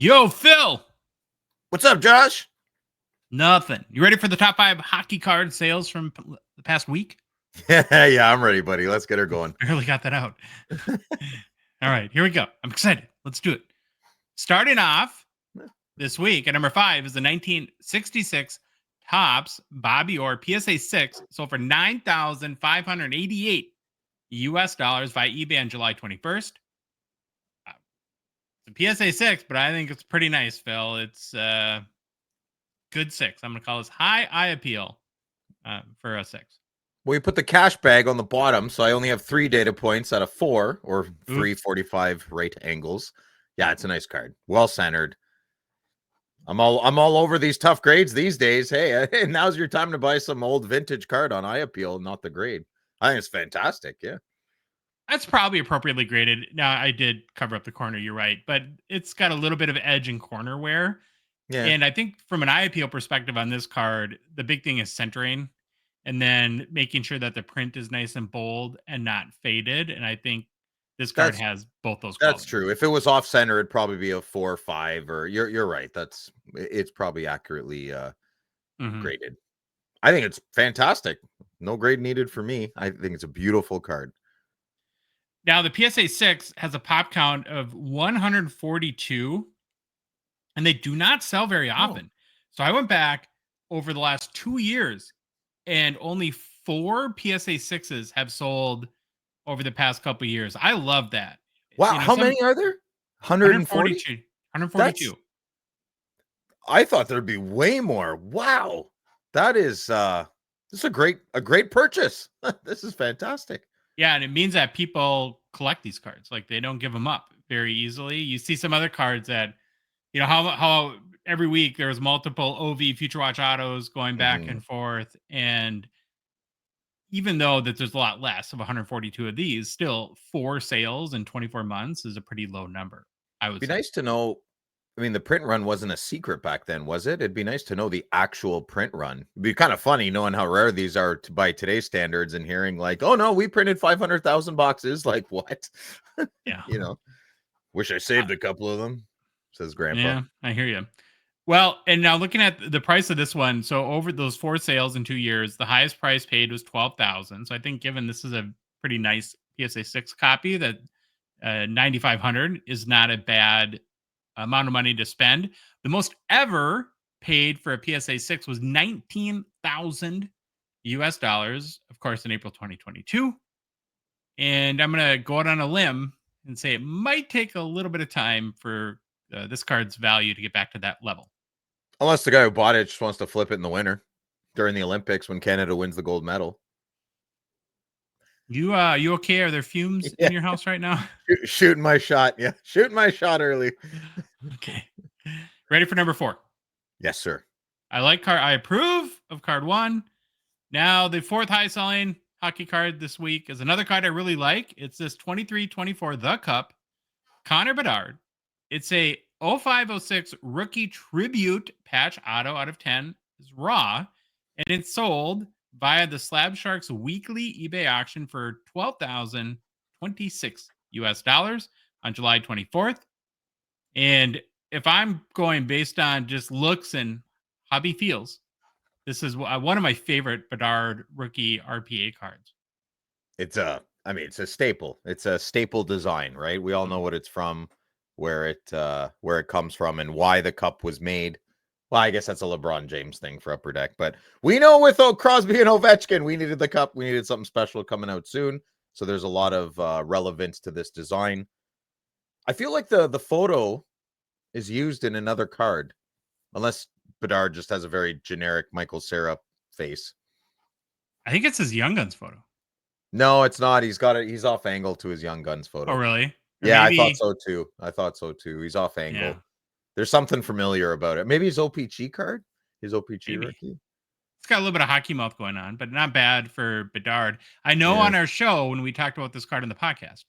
Yo, Phil. What's up, Josh? Nothing. You ready for the top 5 hockey card sales from the past week? Yeah, I'm ready, buddy. Let's get her going. Barely got that out. All right, here we go. I'm excited. Let's do it. Starting off this week at number 5 is the 1966 Topps Bobby Orr PSA 6, sold for $9,588 via eBay on July 21st. It's a PSA 6, but I think it's pretty nice, Phil. It's good 6. I'm going to call this high eye appeal for a 6. Well, you put the cash bag on the bottom, so I only have 3 data points out of 4, or 345 right angles. Yeah, it's a nice card. Well centered. I'm all over these tough grades these days. Hey, now's your time to buy some old vintage card on eye appeal, not the grade. I think it's fantastic. Yeah. That's probably appropriately graded. Now, I did cover up the corner, you're right, but it's got a little bit of edge and corner wear. Yeah. And I think from an eye appeal perspective on this card, the big thing is centering and then making sure that the print is nice and bold and not faded. And I think this card has both those qualities. That's true. If it was off center, it'd probably be a 4 or 5, or you're right. It's probably accurately graded. I think it's fantastic. No grade needed for me. I think it's a beautiful card. Now, the PSA 6 has a pop count of 142, and they do not sell very often. So I went back over the last 2 years, and only 4 PSA 6s have sold over the past couple of years. I love that. Wow, how many are there? 142? 142. I thought there'd be way more. Wow. That is this is a great purchase. This is fantastic. Yeah, and it means that people collect these cards. Like, they don't give them up very easily. You see some other cards that, you know, how every week there's multiple OV Future Watch autos going back and forth. And even though that there's a lot less of 142 of these, still 4 sales in 24 months is a pretty low number. I would say. It'd be nice to know. I mean, the print run wasn't a secret back then, was it? It'd be nice to know the actual print run. It'd be kind of funny knowing how rare these are by today's standards and hearing like, oh no, we printed 500,000 boxes. Like, what? Yeah. You know, wish I saved a couple of them, says Grandpa. Yeah, I hear you. Well, and now looking at the price of this one, so over those 4 sales in 2 years, the highest price paid was $12,000. So I think given this is a pretty nice PSA 6 copy, that $9,500 is not a bad amount of money to spend. The most ever paid for a PSA 6 was $19,000, of course, in April 2022. And I'm going to go out on a limb and say it might take a little bit of time for this card's value to get back to that level. Unless the guy who bought it just wants to flip it in the winter during the Olympics when Canada wins the gold medal. You okay? Are there fumes in your house right now? Shooting my shot. Yeah, shooting my shot early. Okay. Ready for number 4? Yes, sir. I approve of card 1. Now, the 4th high selling hockey card this week is another card I really like. It's this 23-24 The Cup, Connor Bedard. It's a 05-06 rookie tribute patch auto out of 10. It's raw, and it's sold via the Slab Sharks weekly eBay auction for $12,026 on July 24th. And if I'm going based on just looks and how he feels, this is one of my favorite Bedard rookie RPA cards. It's a staple. It's a staple design, right? We all know what it's from, where it comes from, and why the cup was made. Well, I guess that's a LeBron James thing for Upper Deck, but we know with Crosby and Ovechkin, we needed the cup. We needed something special coming out soon. So there's a lot of relevance to this design. I feel like the photo is used in another card, unless Bedard just has a very generic Michael Cera face. I think it's his Young Guns photo. No, it's not. He's off angle to his Young Guns photo. Oh, really? Yeah, maybe... I thought so too. He's off angle. Yeah. There's something familiar about it. Maybe his O-Pee-Chee card? His O-Pee-Chee rookie? It's got a little bit of hockey mouth going on, but not bad for Bedard. I know on our show, when we talked about this card in the podcast,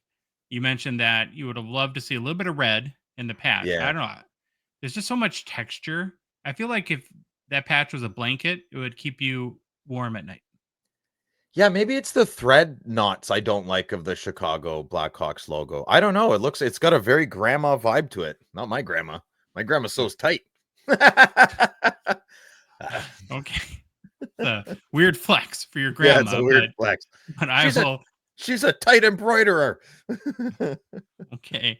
you mentioned that you would have loved to see a little bit of red in the patch. Yeah. I don't know. There's just so much texture. I feel like if that patch was a blanket, it would keep you warm at night. Yeah, maybe it's the thread knots I don't like of the Chicago Blackhawks logo. I don't know. It's got a very grandma vibe to it. Not my grandma. My grandma sews tight. Okay. It's a weird flex for your Yeah, it's grandma, a weird flex. but I She's a will. she's a tight embroiderer. Okay.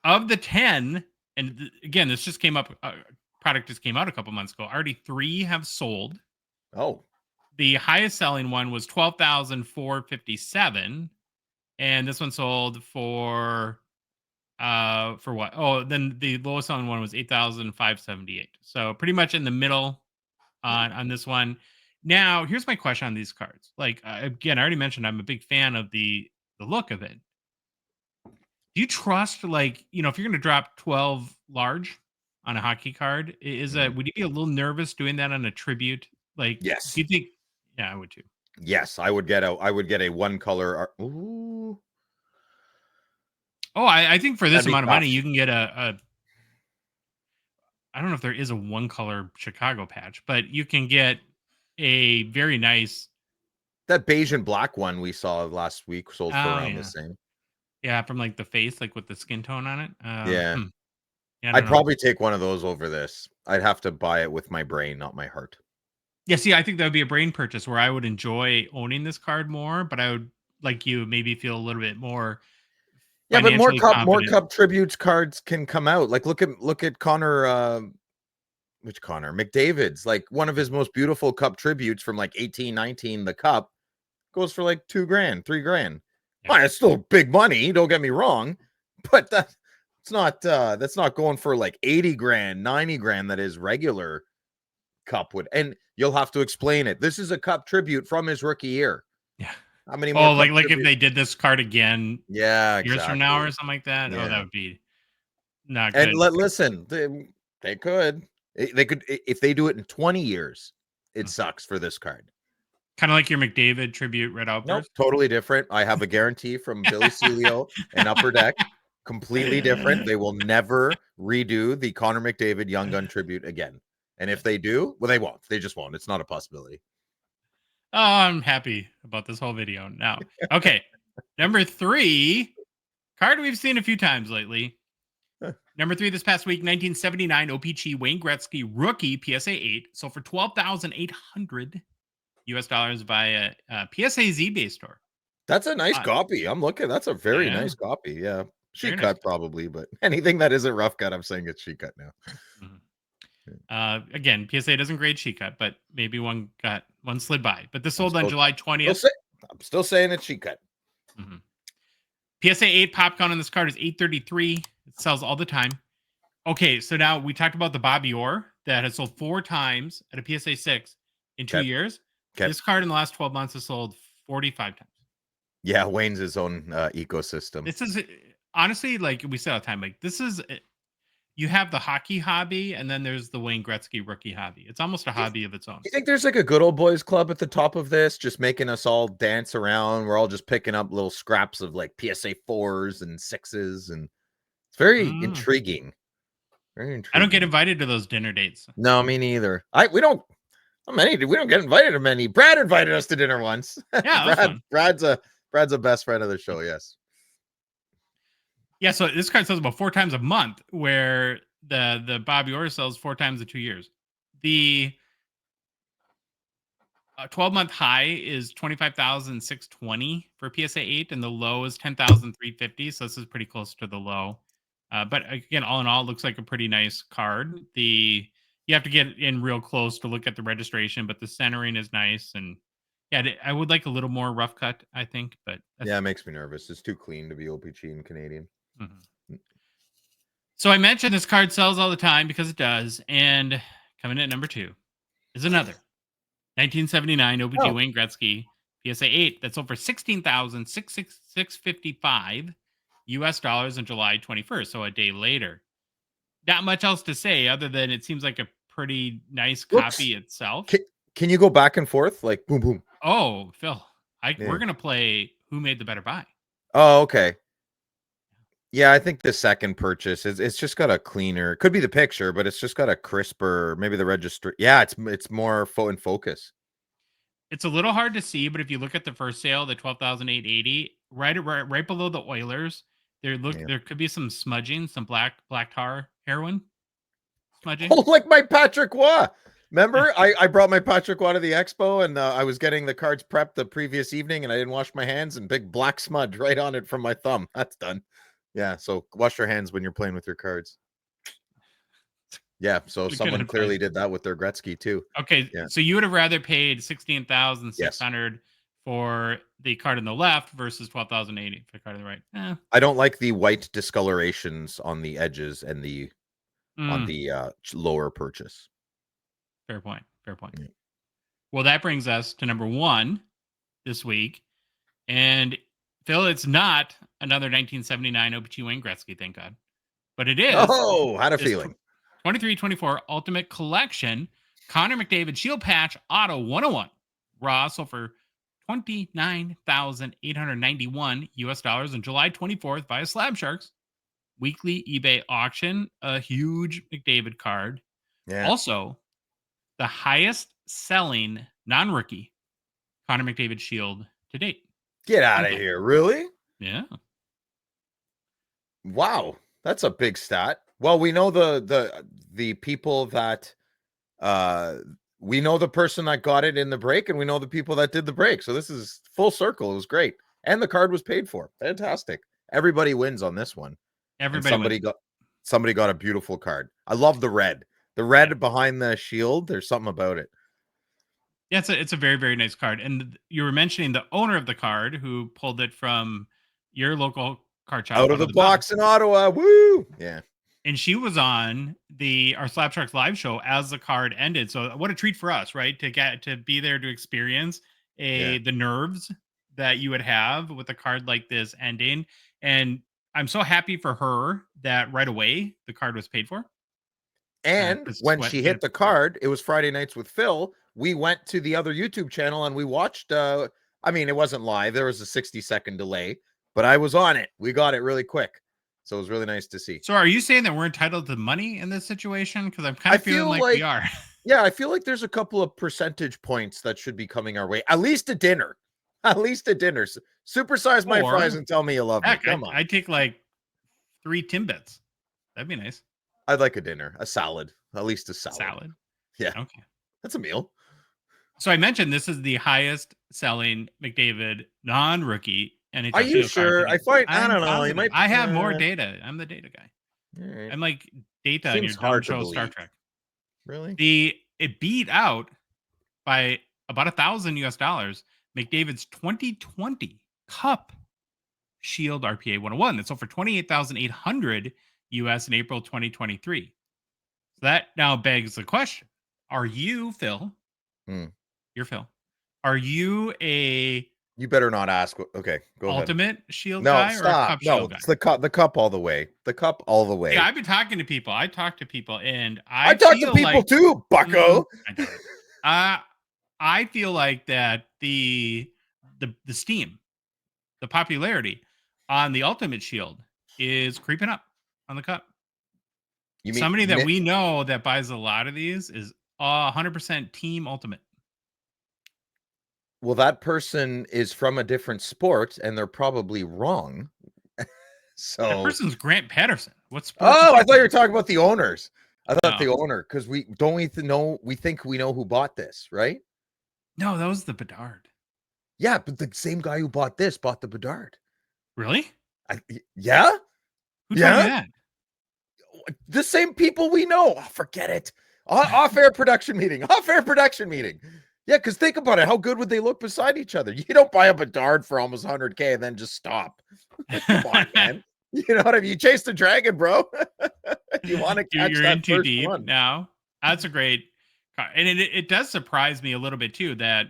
Of the 10, and again, this just came up, product just came out a couple months ago. Already 3 have sold. Oh, The highest selling one was 12,457, and this one sold for what? Oh, then the lowest selling one was 8,578. So pretty much in the middle on this one. Now, here's my question on these cards. Like, again, I already mentioned I'm a big fan of the look of it. Do you trust, like, if you're going to drop 12 large on a hockey card, would you be a little nervous doing that on a tribute? Like, yes. do you think? Yeah, I would too. Yes, I would get a one color. Ooh, Oh, I think for this that'd be amount of money, tough. you can get I don't know if there is a one color Chicago patch, but you can get a very nice. That beige and black one we saw last week sold for Oh, around the yeah. same. Yeah, from like the face, like with the skin tone on it. Yeah. Yeah, I don't I'd know. probably take one of those over this. I'd have to buy it with my brain, not my heart. Yeah, see, I think that would be a brain purchase where I would enjoy owning this card more, but I would, like you, maybe feel a little bit more Yeah, but more financially cup confident. tributes cards can come out. Like look at Connor which Connor? McDavid's, like one of his most beautiful cup tributes from like 1819, the cup goes for like 2 grand, 3 grand. Yeah. Fine, it's still big money, don't get me wrong, but that's not going for like 80 grand, 90 grand that is regular cup would. And you'll have to explain it. This is a cup tribute from his rookie year. Yeah. How many more Oh, cup like if tributes? they did this card again Yeah, years from now exactly. or something like that. Oh, that Yeah. would be not And good. listen, they could. They could if they do it in 20 years. It sucks for this card. Kind of like your McDavid tribute Red Nope, Outburst. totally different. I have a guarantee from Billy Celio and Upper Deck. Completely different. They will never redo the Connor McDavid Young Gun tribute again. And if they do, well, they won't. They just won't. It's not a possibility. Oh, I'm happy about this whole video now. Okay. Number 3, card we've seen a few times lately. Number 3 this past week, 1979 O-Pee-Chee Wayne Gretzky rookie PSA 8 sold for $12,800 US dollars via PSA Z-Base store. That's a nice copy. I'm looking. That's a very Yeah. nice copy. Yeah. Sheet Very cut nice. probably, but anything that isn't rough cut, I'm saying it's sheet cut now. Again, PSA doesn't grade sheet cut, but maybe one slid by. But this I'm sold on still- July 20th. I'm still saying it's sheet cut. PSA 8 pop count on this card is 833. It sells all the time. Okay, so now we talked about the Bobby Orr that has sold 4 times at a PSA 6 in 2 years. Okay. This card in the last 12 months has sold 45 times. Yeah, Wayne's his own ecosystem. This is honestly, like we say all the time, like this is, you have the hockey hobby and then there's the Wayne Gretzky rookie hobby. It's almost a hobby of its own. You think there's like a good old boys club at the top of this, just making us all dance around? We're all just picking up little scraps of like PSA 4s and 6s, and it's very intriguing. Very intriguing. I don't get invited to those dinner dates. No, me neither. We don't get invited to many. Brad invited us to dinner once. Yeah, Brad's a best friend of the show. Yes. Yeah, so this card sells about 4 times a month, where the Bobby Orr sells 4 times in 2 years. The 12-month high is 25,620 for PSA 8, and the low is 10,350. So this is pretty close to the low. But again, all in all, it looks like a pretty nice card. You have to get in real close to look at the registration, but the centering is nice. And yeah, I would like a little more rough cut, I think. But yeah, it makes me nervous. It's too clean to be O-Pee-Chee and Canadian. So I mentioned this card sells all the time because it does. And coming in at number 2 is another 1979 O-Pee-Chee Wayne Gretzky PSA 8 that sold for $16,655 US dollars on July 21st, so a day later. Not much else to say other than it seems like a pretty nice copy itself. Can you go back and forth like boom boom? Oh, Phil, we're gonna play Who Made the Better Buy. Oh, okay. Yeah, I think the second purchase it's just got a cleaner. Could be the picture, but it's just got a crisper. Maybe the register. Yeah, it's more in focus. It's a little hard to see, but if you look at the first sale, the 12,880, right below the Oilers, there could be some smudging, some black tar heroin. smudging? Oh, like my Patrick Waugh. Remember, I brought my Patrick Waugh to the expo, and I was getting the cards prepped the previous evening, and I didn't wash my hands, and big black smudge right on it from my thumb. That's done. Yeah, so wash your hands when you're playing with your cards. Yeah, so Good someone clearly advice. did that with their Gretzky too. Okay, Yeah. so you would have rather paid Yes. 16,600 for the card on the left versus 12,080 for the card on the right. I don't like the white discolorations on the edges and on Mm, the lower purchase. fair point. Fair point. Yeah. Well, that brings us to number 1 this week. And Phil, it's not another 1979 O-Pee-Chee Wayne Gretzky, thank God. But it is Oh, had a this feeling. 23-24 Ultimate Collection Connor McDavid Shield Patch Auto 101 raw sold for $29,891 US dollars on July 24th via Slab Sharks weekly eBay auction. A huge McDavid card. Yeah. Also, the highest selling non-rookie Connor McDavid Shield to date. Get out of here. Really? Yeah. Wow. That's a big stat. Well, we know the people that we know the person that got it in the break, and we know the people that did the break. So this is full circle. It was great. And the card was paid for. Fantastic. Everybody wins on this one. Everybody somebody got a beautiful card. I love the red. The red behind the shield. There's something about it. Yeah, it's a very, very nice card. And you were mentioning the owner of the card who pulled it from your local card shop Out of the box in Ottawa. Woo! Yeah. And she was on our Slab Sharks live show as the card ended. So what a treat for us, right? To get to be there to experience the nerves that you would have with a card like this ending. And I'm so happy for her that right away the card was paid for. And when she hit the card, it was Friday Nights with Phil. We went to the other YouTube channel and we watched. I mean, it wasn't live. There was a 60-second delay, but I was on it. We got it really quick. So it was really nice to see. So are you saying that we're entitled to money in this situation? Because I'm kind of feeling like we are. Yeah, I feel like there's a couple of percentage points that should be coming our way. At least a dinner. At least a dinner. Supersize my fries and tell me you love me. Come on. I'd take like 3 Timbits. That'd be nice. I'd like a dinner. A salad. At least a salad. Salad. Yeah. Okay. That's a meal. So I mentioned this is the highest selling McDavid non-rookie. Are you sure? I don't know. You might. I have more data. I'm the data guy. Right. I'm like data on your hard show to Star Trek. Really? It beat out by about $1,000 US dollars McDavid's 2020 Cup Shield RPA 101 that sold for $28,800 US in April 2023. So that now begs the question: are you, Phil? You're Phil. Are you a? You better not ask. Okay, go ahead. Ultimate Shield guy or a Cup Shield guy? It's the cup all the way. The cup all the way. Yeah, I've been talking to people. I talk to people, and I talk to people too, bucko. I feel like that the steam, the popularity on the Ultimate Shield is creeping up on the cup. You mean somebody that we know that buys a lot of these is 100% Team Ultimate? Well, that person is from a different sport, and they're probably wrong. So that person's Grant Patterson. What sport? Oh, I thought you were talking about the owners. I thought the owner, because we think we know who bought this, right? No, that was the Bedard. Yeah, but the same guy who bought this bought the Bedard. Really? Yeah. Who told you that? The same people we know. Oh, forget it. Off-air production meeting. Off-air production meeting. Yeah, because think about it. How good would they look beside each other? You don't buy a Bedard for almost 100K and then just stop. Come on, man. You know what I mean? You chase the dragon, bro. You want to catch you're that in too first deep one. now. That's a great, and it does surprise me a little bit too that,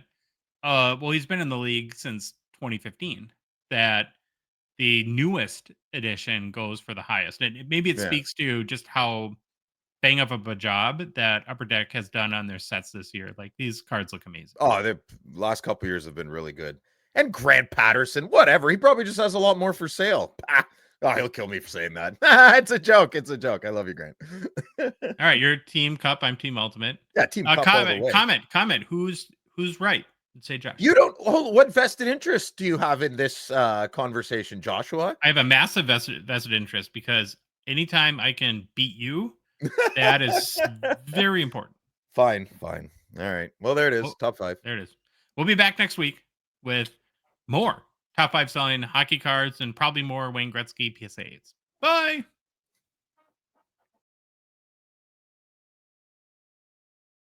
well, he's been in the league since 2015. That the newest edition goes for the highest, and maybe it speaks to just how bang up of a job that Upper Deck has done on their sets this year. Like, these cards look amazing. Oh, the last couple years have been really good. And Grant Patterson, whatever. He probably just has a lot more for sale. Oh, he'll kill me for saying that. It's a joke. It's a joke. I love you, Grant. All right, you're Team Cup. I'm Team Ultimate. Yeah, Team Cup. Comment. Who's right? Say Josh. You don't. What vested interest do you have in this conversation, Joshua? I have a massive vested interest because anytime I can beat you, That is very important. Fine. All right. Well, there it is. Well, Top 5. there it is. We'll be back next week with more top 5 selling hockey cards and probably more Wayne Gretzky PSA 8s. Bye.